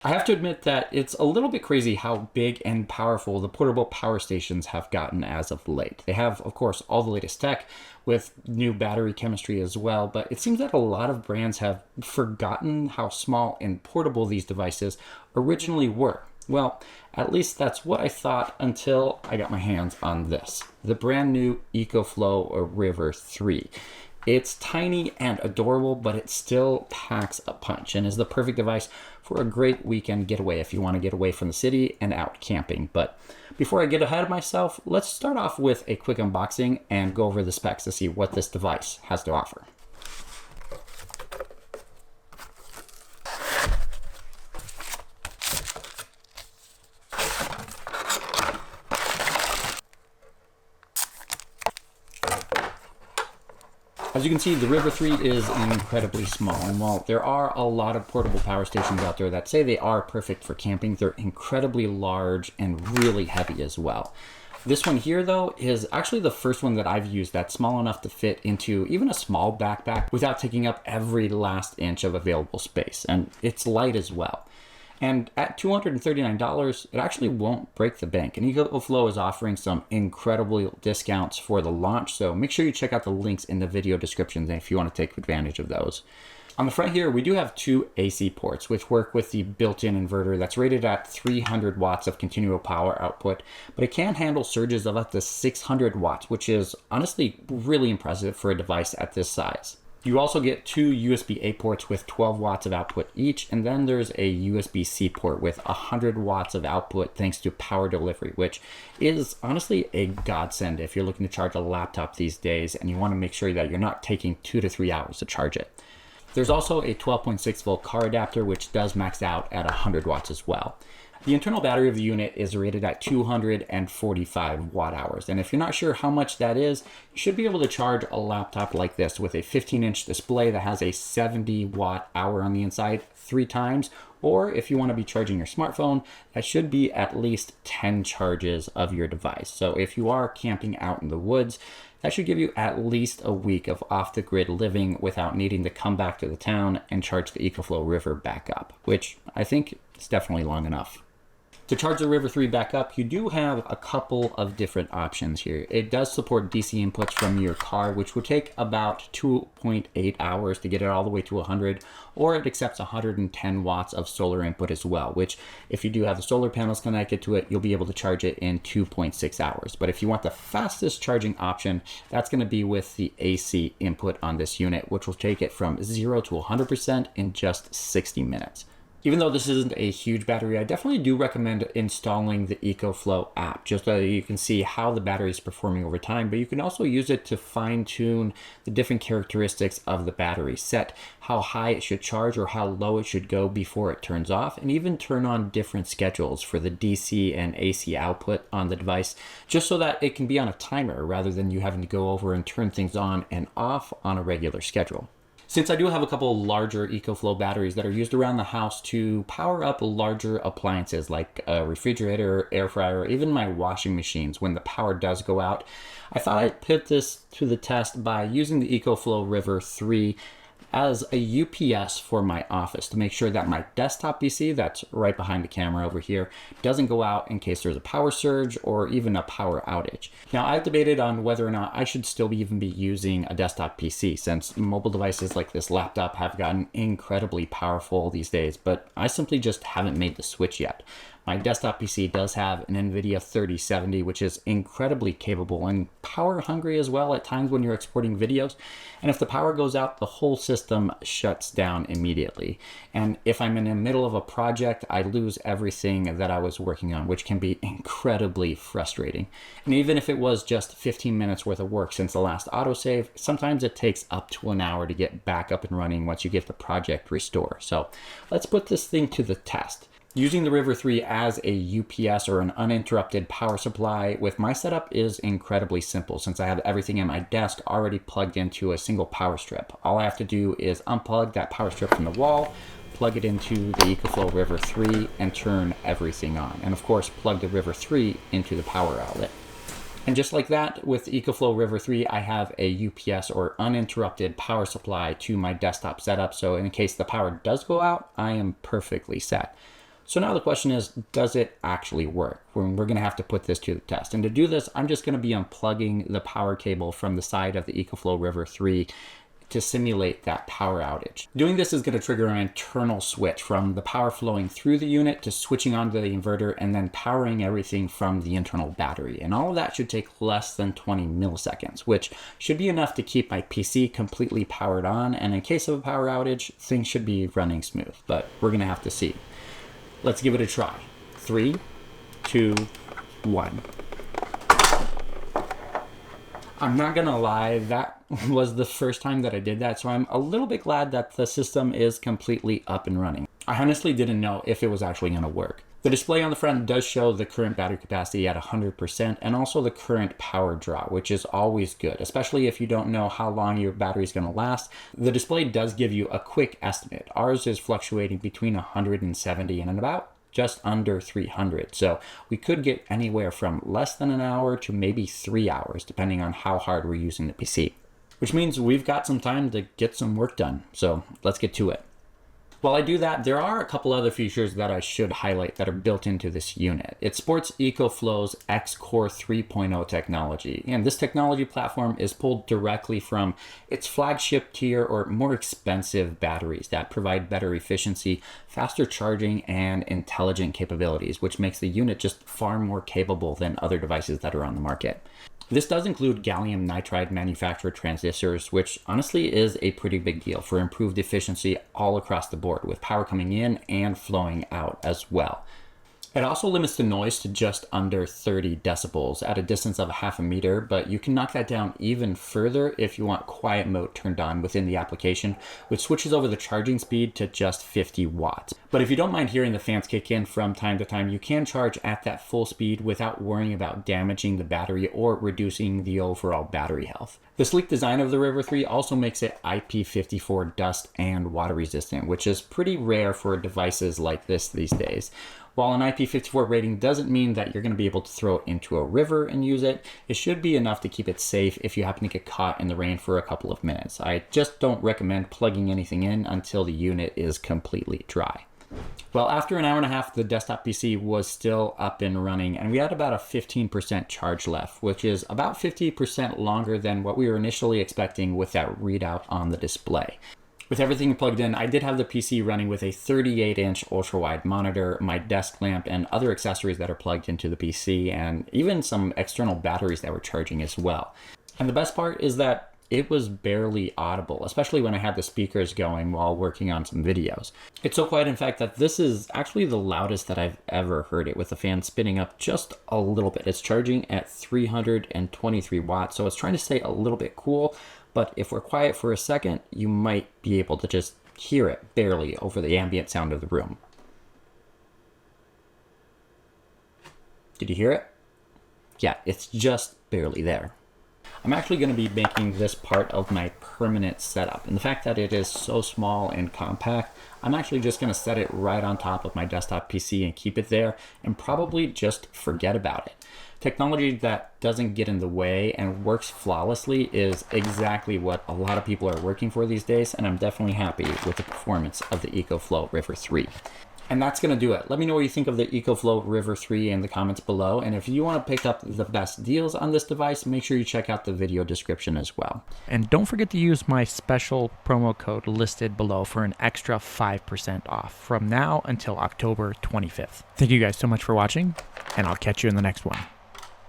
I have to admit that it's a little bit crazy how big and powerful the portable power stations have gotten as of late. They have, of course, all the latest tech with new battery chemistry as well, but it seems that a lot of brands have forgotten how small and portable these devices originally were. Well, at least that's what I thought until I got my hands on this, the brand new EcoFlow River 3. It's tiny and adorable, but it still packs a punch and is the perfect device for a great weekend getaway if you want to get away from the city and out camping. But before I get ahead of myself, let's start off with a quick unboxing and go over the specs to see what this device has to offer. As you can see, the River 3 is incredibly small, and while there are a lot of portable power stations out there that say they are perfect for camping, they're incredibly large and really heavy as well. This one here, though, is actually the first one that I've used that's small enough to fit into even a small backpack without taking up every last inch of available space, and it's light as well. And at $239, it actually won't break the bank. And EcoFlow is offering some incredible discounts for the launch, so make sure you check out the links in the video description if you want to take advantage of those. On the front here, we do have two AC ports, which work with the built-in inverter that's rated at 300 watts of continual power output, but it can handle surges of up to 600 watts, which is honestly really impressive for a device at this size. You also get two USB-A ports with 12 watts of output each, and then there's a USB-C port with 100 watts of output thanks to power delivery, which is honestly a godsend if you're looking to charge a laptop these days and you want to make sure that you're not taking 2 to 3 hours to charge it. There's also a 12.6 volt car adapter, which does max out at 100 watts as well. The internal battery of the unit is rated at 245 watt hours. And if you're not sure how much that is, you should be able to charge a laptop like this with a 15-inch display that has a 70 watt hour on the inside 3 times. Or if you want to be charging your smartphone, that should be at least 10 charges of your device. So if you are camping out in the woods, that should give you at least a week of off-the-grid living without needing to come back to the town and charge the EcoFlow River back up, which I think is definitely long enough. To charge the River 3 back up, you do have a couple of different options here. It does support DC inputs from your car, which would take about 2.8 hours to get it all the way to 100, or it accepts 110 watts of solar input as well, which if you do have the solar panels connected to it, you'll be able to charge it in 2.6 hours. But if you want the fastest charging option, that's going to be with the AC input on this unit, which will take it from 0 to 100% in just 60 minutes. Even though this isn't a huge battery, I definitely do recommend installing the EcoFlow app just so that you can see how the battery is performing over time, but you can also use it to fine tune the different characteristics of the battery, set how high it should charge or how low it should go before it turns off, and even turn on different schedules for the DC and AC output on the device, just so that it can be on a timer rather than you having to go over and turn things on and off on a regular schedule. Since I do have a couple larger EcoFlow batteries that are used around the house to power up larger appliances like a refrigerator, air fryer, or even my washing machines when the power does go out, I thought I'd put this to the test by using the EcoFlow River 3 as a UPS for my office to make sure that my desktop PC that's right behind the camera over here doesn't go out in case there's a power surge or even a power outage. Now, I've debated on whether or not I should still even be using a desktop PC since mobile devices like this laptop have gotten incredibly powerful these days, but I simply just haven't made the switch yet. My desktop PC does have an NVIDIA 3070, which is incredibly capable and power hungry as well at times when you're exporting videos. And if the power goes out, the whole system shuts down immediately. And if I'm in the middle of a project, I lose everything that I was working on, which can be incredibly frustrating. And even if it was just 15 minutes worth of work since the last autosave, sometimes it takes up to an hour to get back up and running once you get the project restore. So let's put this thing to the test. Using the River 3 as a UPS or an uninterrupted power supply with my setup is incredibly simple since I have everything in my desk already plugged into a single power strip. All I have to do is unplug that power strip from the wall, plug it into the EcoFlow River 3, and turn everything on. And of course, plug the River 3 into the power outlet. And just like that, with EcoFlow River 3, I have a UPS or uninterrupted power supply to my desktop setup. So in case the power does go out, I am perfectly set. So now the question is, does it actually work? We're going to have to put this to the test. And to do this, I'm just going to be unplugging the power cable from the side of the EcoFlow River 3 to simulate that power outage. Doing this is going to trigger an internal switch from the power flowing through the unit to switching onto the inverter and then powering everything from the internal battery. And all of that should take less than 20 milliseconds, which should be enough to keep my PC completely powered on. And in case of a power outage, things should be running smooth, but we're going to have to see. Let's give it a try. 3, 2, 1. I'm not gonna lie, that was the first time that I did that, so I'm a little bit glad that the system is completely up and running. I honestly didn't know if it was actually gonna work. The display on the front does show the current battery capacity at 100% and also the current power draw, which is always good, especially if you don't know how long your battery is going to last. The display does give you a quick estimate. Ours is fluctuating between 170 and about just under 300. So we could get anywhere from less than an hour to maybe 3 hours, depending on how hard we're using the PC, which means we've got some time to get some work done. So let's get to it. While I do that, there are a couple other features that I should highlight that are built into this unit. It sports EcoFlow's X-Core 3.0 technology, and this technology platform is pulled directly from its flagship tier or more expensive batteries that provide better efficiency, faster charging, and intelligent capabilities, which makes the unit just far more capable than other devices that are on the market. This does include gallium nitride manufactured transistors, which honestly is a pretty big deal for improved efficiency all across the board, with power coming in and flowing out as well. It also limits the noise to just under 30 decibels at a distance of 0.5 meter, but you can knock that down even further if you want quiet mode turned on within the application, which switches over the charging speed to just 50 watts. But if you don't mind hearing the fans kick in from time to time, you can charge at that full speed without worrying about damaging the battery or reducing the overall battery health. The sleek design of the River 3 also makes it IP54 dust and water resistant, which is pretty rare for devices like this these days. While an IP54 rating doesn't mean that you're going to be able to throw it into a river and use it, it should be enough to keep it safe if you happen to get caught in the rain for a couple of minutes. I just don't recommend plugging anything in until the unit is completely dry. Well, after an hour and a half, the desktop PC was still up and running, and we had about a 15% charge left, which is about 50% longer than what we were initially expecting with that readout on the display. With everything plugged in, I did have the PC running with a 38-inch ultra-wide monitor, my desk lamp, and other accessories that are plugged into the PC, and even some external batteries that were charging as well. And the best part is that it was barely audible, especially when I had the speakers going while working on some videos. It's so quiet, in fact, that this is actually the loudest that I've ever heard it, with the fan spinning up just a little bit. It's charging at 323 watts, so it's trying to stay a little bit cool, but if we're quiet for a second, you might be able to just hear it barely over the ambient sound of the room. Did you hear it? Yeah, it's just barely there. I'm actually going to be making this part of my permanent setup, and the fact that it is so small and compact, I'm actually just going to set it right on top of my desktop PC and keep it there and probably just forget about it. Technology that doesn't get in the way and works flawlessly is exactly what a lot of people are working for these days, and I'm definitely happy with the performance of the EcoFlow River 3. And that's going to do it. Let me know what you think of the EcoFlow River 3 in the comments below. And if you want to pick up the best deals on this device, make sure you check out the video description as well. And don't forget to use my special promo code listed below for an extra 5% off from now until October 25th. Thank you guys so much for watching, and I'll catch you in the next one.